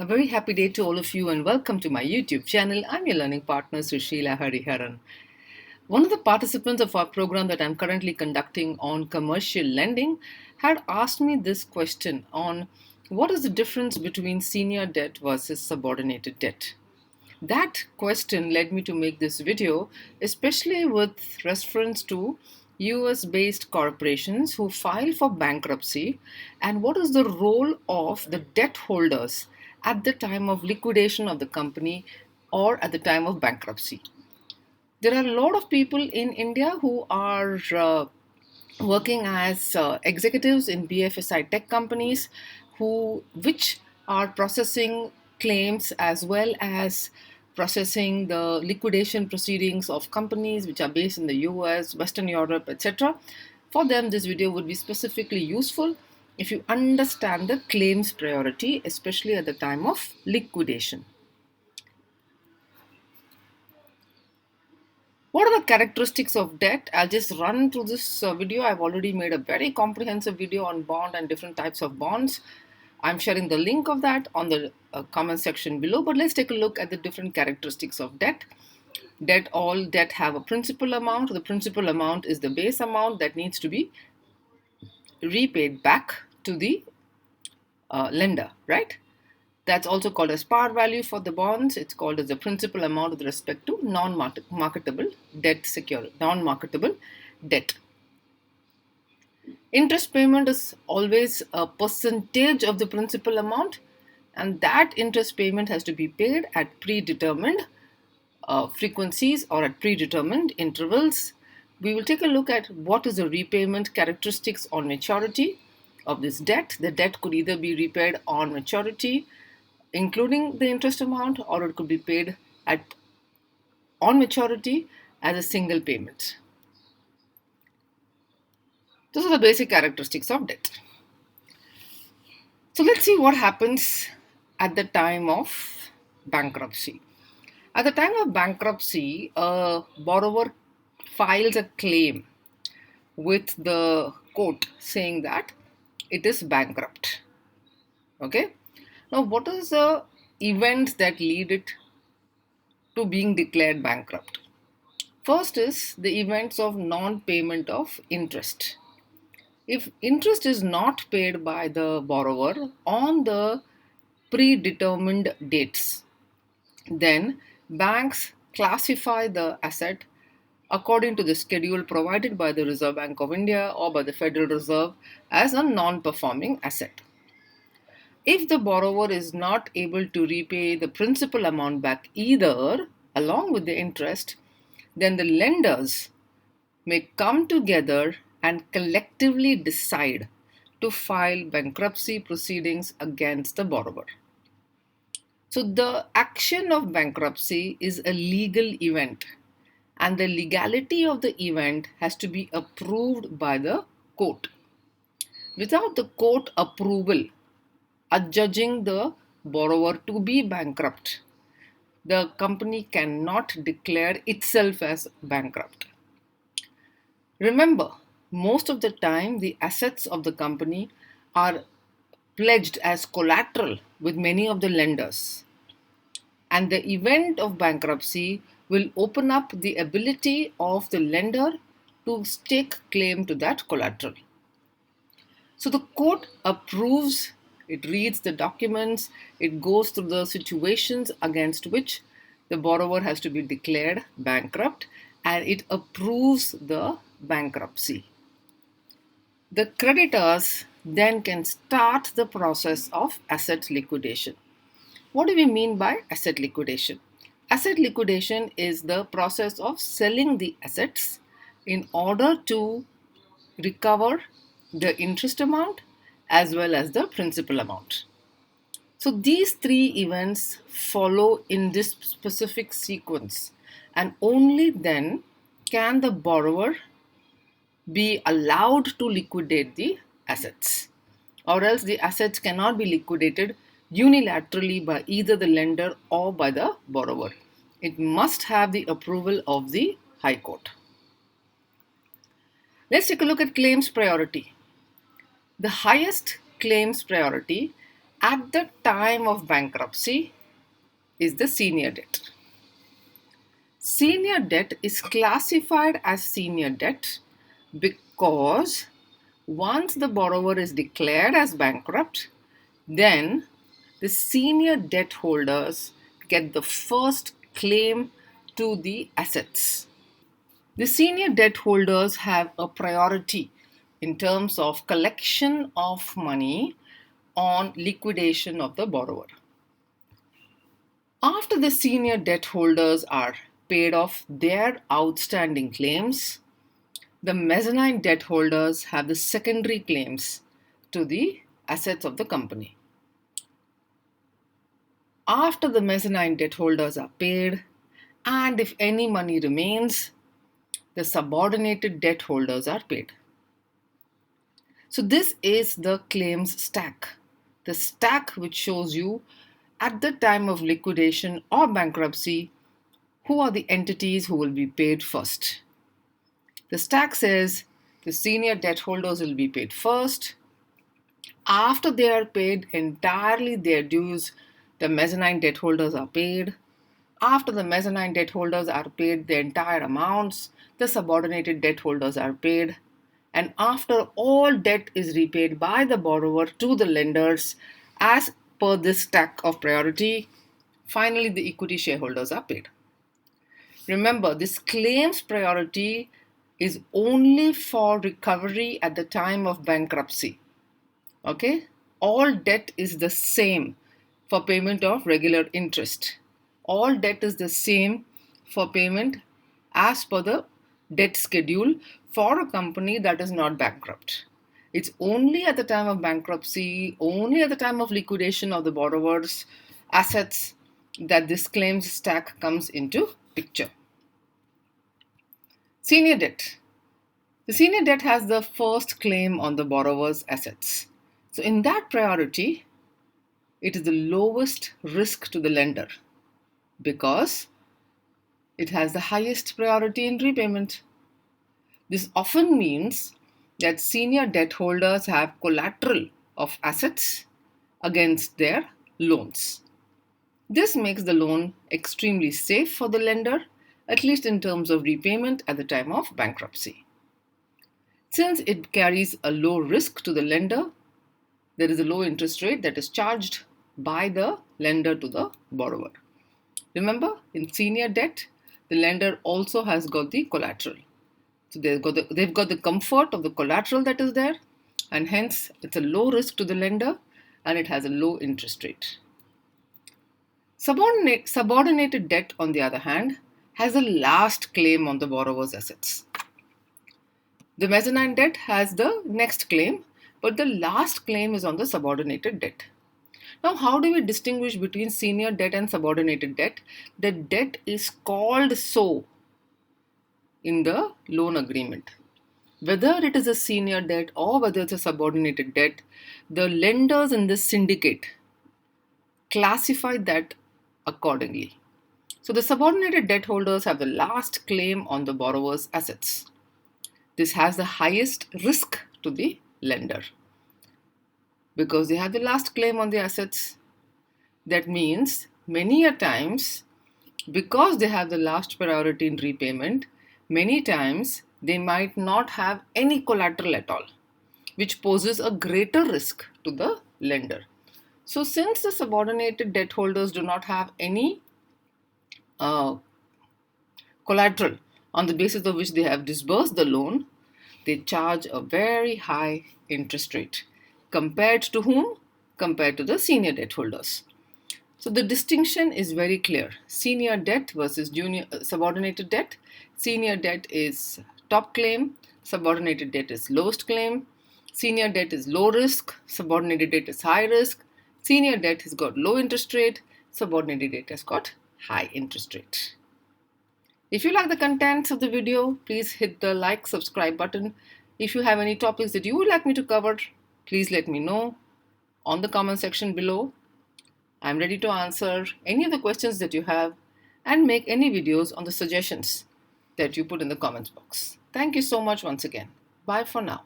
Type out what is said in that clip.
A very happy day to all of you and welcome to my YouTube channel. I'm your learning partner Sushila Hariharan. One of the participants of our program that I'm currently conducting on commercial lending had asked me this question on what is the difference between senior debt versus subordinated debt. That question led me to make this video, especially with reference to US based corporations who file for bankruptcy and what is the role of the debt holders at the time of liquidation of the company or at the time of bankruptcy. There are a lot of people in India who are working as executives in BFSI tech companies which are processing claims as well as processing the liquidation proceedings of companies which are based in the US, Western Europe, etc. For them, this video would be specifically useful if you understand the claims priority, especially at the time of liquidation. What are the characteristics of debt? I'll just run through this video. I've already made a very comprehensive video on bond and different types of bonds. I'm sharing the link of that on the comment section below, but let's take a look at the different characteristics of debt. All debt have a principal amount. The principal amount is the base amount that needs to be repaid back to the lender, right? That's also called as par value for the bonds. It's called as the principal amount with respect to non-marketable debt. Interest payment is always a percentage of the principal amount, and that interest payment has to be paid at predetermined frequencies or at predetermined intervals. We will take a look at what is the repayment characteristics on maturity of this debt. The debt could either be repaid on maturity, including the interest amount, or it could be paid on maturity as a single payment. Those are the basic characteristics of debt. So let's see what happens at the time of bankruptcy. At the time of bankruptcy, a borrower files a claim with the court saying that it is bankrupt. Okay. Now, what is the events that lead it to being declared bankrupt? First is the events of non-payment of interest. If interest is not paid by the borrower on the predetermined dates, then banks classify the asset according to the schedule provided by the Reserve Bank of India or by the Federal Reserve as a non-performing asset. If the borrower is not able to repay the principal amount back either, along with the interest, then the lenders may come together and collectively decide to file bankruptcy proceedings against the borrower. So the action of bankruptcy is a legal event, and the legality of the event has to be approved by the court. Without the court approval, adjudging the borrower to be bankrupt, the company cannot declare itself as bankrupt. Remember, most of the time the assets of the company are pledged as collateral with many of the lenders, and the event of bankruptcy will open up the ability of the lender to stake claim to that collateral. So the court approves, it reads the documents, it goes through the situations against which the borrower has to be declared bankrupt, and it approves the bankruptcy. The creditors then can start the process of asset liquidation. What do we mean by asset liquidation? Asset liquidation is the process of selling the assets in order to recover the interest amount as well as the principal amount. So these three events follow in this specific sequence, and only then can the borrower be allowed to liquidate the assets, or else the assets cannot be liquidated unilaterally by either the lender or by the borrower. It must have the approval of the High Court. Let's take a look at claims priority. The highest claims priority at the time of bankruptcy is the senior debt. Senior debt is classified as senior debt because once the borrower is declared as bankrupt, then the senior debt holders get the first claim to the assets. The senior debt holders have a priority in terms of collection of money on liquidation of the borrower. After the senior debt holders are paid off their outstanding claims, the mezzanine debt holders have the secondary claims to the assets of the company. After the mezzanine debt holders are paid, and if any money remains, the subordinated debt holders are paid. So this is the claims stack. The stack which shows you at the time of liquidation or bankruptcy, who are the entities who will be paid first. The stack says the senior debt holders will be paid first. After they are paid entirely their dues, the mezzanine debt holders are paid. After the mezzanine debt holders are paid the entire amounts, the subordinated debt holders are paid. And after all debt is repaid by the borrower to the lenders as per this stack of priority, finally the equity shareholders are paid. Remember, this claims priority is only for recovery at the time of bankruptcy. Okay? All debt is the same for payment of regular interest. All debt is the same for payment as per the debt schedule for a company that is not bankrupt. It's only at the time of bankruptcy, only at the time of liquidation of the borrower's assets that this claims stack comes into picture. Senior debt. The senior debt has the first claim on the borrower's assets. So in that priority, it is the lowest risk to the lender because it has the highest priority in repayment. This often means that senior debt holders have collateral of assets against their loans. This makes the loan extremely safe for the lender, at least in terms of repayment at the time of bankruptcy. Since it carries a low risk to the lender, there is a low interest rate that is charged by the lender to the borrower. Remember, in senior debt, the lender also has got the collateral. So they've got the comfort of the collateral that is there, and hence it's a low risk to the lender and it has a low interest rate. Subordinated debt, on the other hand, has a last claim on the borrower's assets. The mezzanine debt has the next claim, but the last claim is on the subordinated debt. Now, how do we distinguish between senior debt and subordinated debt? The debt is called so in the loan agreement. Whether it is a senior debt or whether it's a subordinated debt, the lenders in this syndicate classify that accordingly. So the subordinated debt holders have the last claim on the borrower's assets. This has the highest risk to the lender because they have the last claim on the assets. That means many a times, because they have the last priority in repayment, many times they might not have any collateral at all, which poses a greater risk to the lender. So since the subordinated debt holders do not have any collateral on the basis of which they have disbursed the loan, they charge a very high interest rate. Compared to whom? Compared to the senior debt holders. So the distinction is very clear. Senior debt versus subordinated debt. Senior debt is top claim. Subordinated debt is lowest claim. Senior debt is low risk. Subordinated debt is high risk. Senior debt has got low interest rate. Subordinated debt has got high interest rate. If you like the contents of the video, please hit the like, subscribe button. If you have any topics that you would like me to cover, please let me know on the comment section below. I'm ready to answer any of the questions that you have and make any videos on the suggestions that you put in the comments box. Thank you so much once again. Bye for now.